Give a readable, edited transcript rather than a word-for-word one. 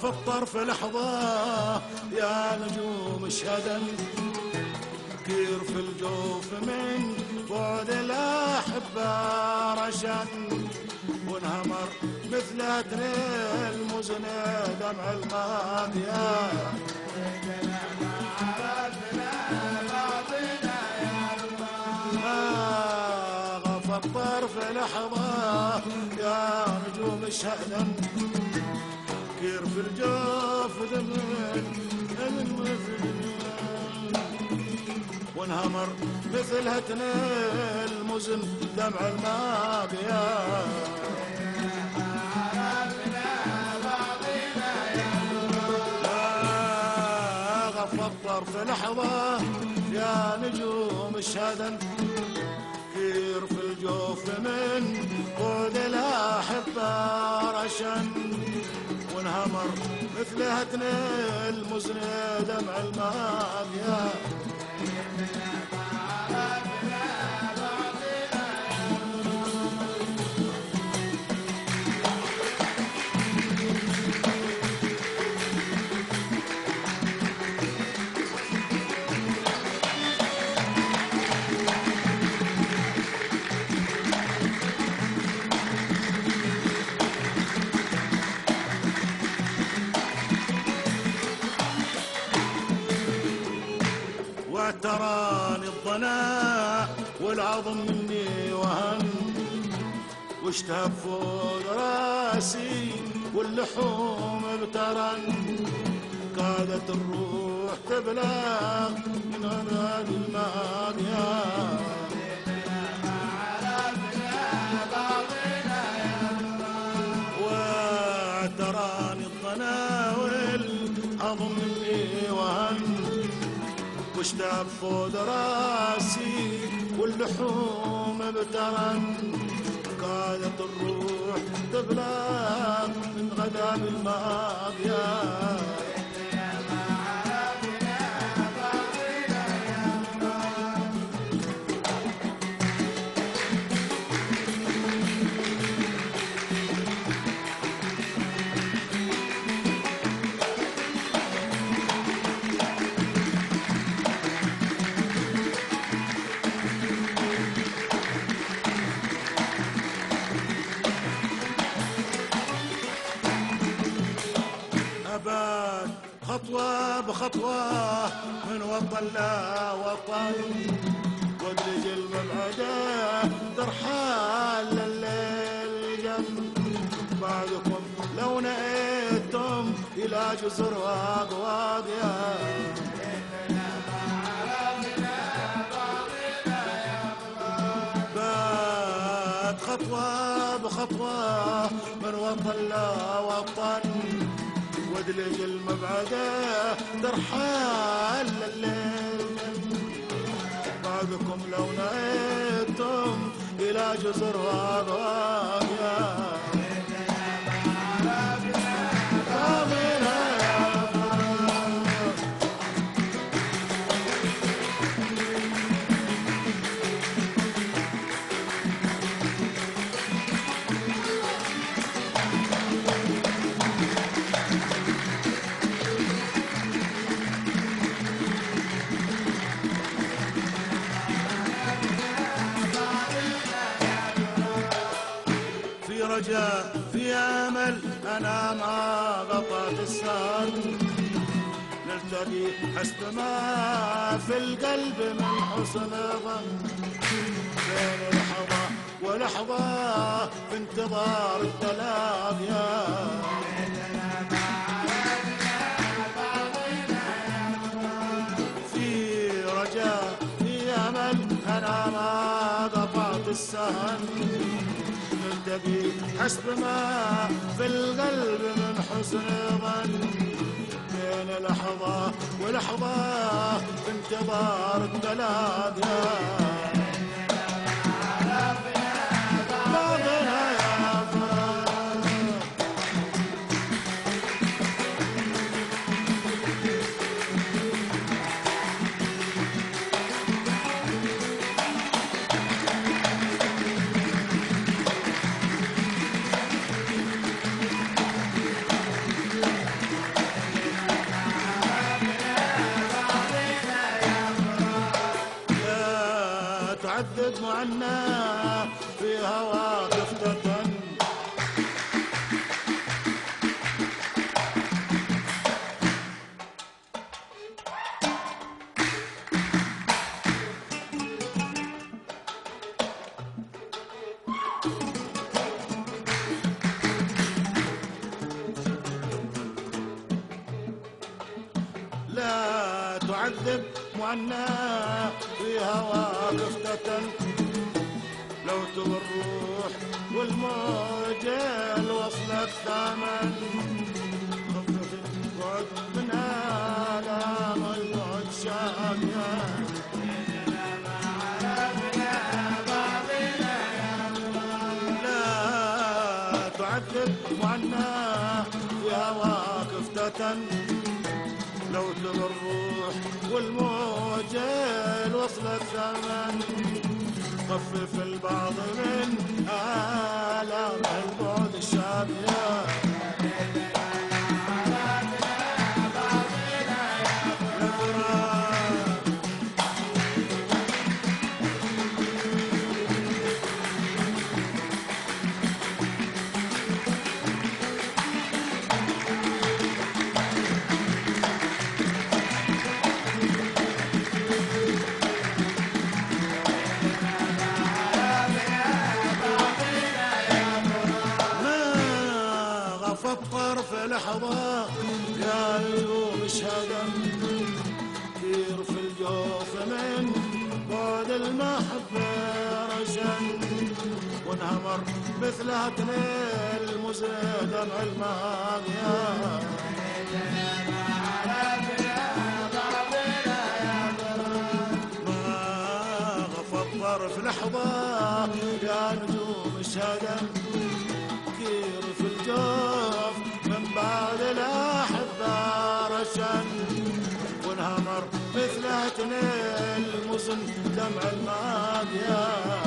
في الطرف لحظة يا نجوم اشهدن، كير في الجوف من بعد الأحبة رشن، وانهمر مثل المزن دمع الماضية. غف الطرف لحظة يا نجوم اشهدن، كير في الجوف وانهمر مثل هتن المزن دمع الماضية. غف الطرف لحظة يا نجوم اشهدن، كير في الجوف من بعد الأحبة رشن، وانهمر مثل هتن المزن دمع الماضية. واعتراني الضناء والعظم مني وهن، واشتهب فوق راسي واللحوم ابترن، كادت الروح تبلغ من غراب الماضية. واعتراني الضناء والعظم مني وهن، واشتاب فوق راسي واللحوم ابترن، كادت الروح تبلغ من غداب الماضية. أباد خطوة بخطوة من وطن لا وطن، وادرج المبعدة ترحال لليل جنب، بعدكم لو نأيتم إلى جزر واقواقيا. باد خطوة بخطوة من وطن لا وطن، وادلج المبعدة ترحال لليل، بعدكم لو نأيتم إلى جزر واقواقيا. رجاء في امل انا ما قطعت السهر، نلتقي حسب ما في القلب من حسن ظن، بين لحظه ولحظه في انتظار التلاقيا. في رجاء في امل انا ما قطعت السهر، نلتقي حسب ما في القلب من حسن ظن، بين لحظة ولحظة في انتظار التلاقيا. تعذب معناه في هواك افتتن. لا تعذب معناه في هواك افتتن، لو تبى الروح والموج وصلت ثمن، خفف البعد من آلام البعد شاميان. لا تعذب معناه في هواك افتتن، لو تبى الروح والموج وصلت ثمن، خفف البعض من آلام البعد الشامية. فطر في لحظة يا اليوم اشهدم، كثير في الجوف من بعد المحبة رشن، وانهمر مثلها تنيل مزه دمع الماضية. ما غفطر في لحظة يا نجوم اشهدم، كثير في الجوف من بعد الأحبة رشن، وانهمر مثل تنيل مزن دمع الماضية.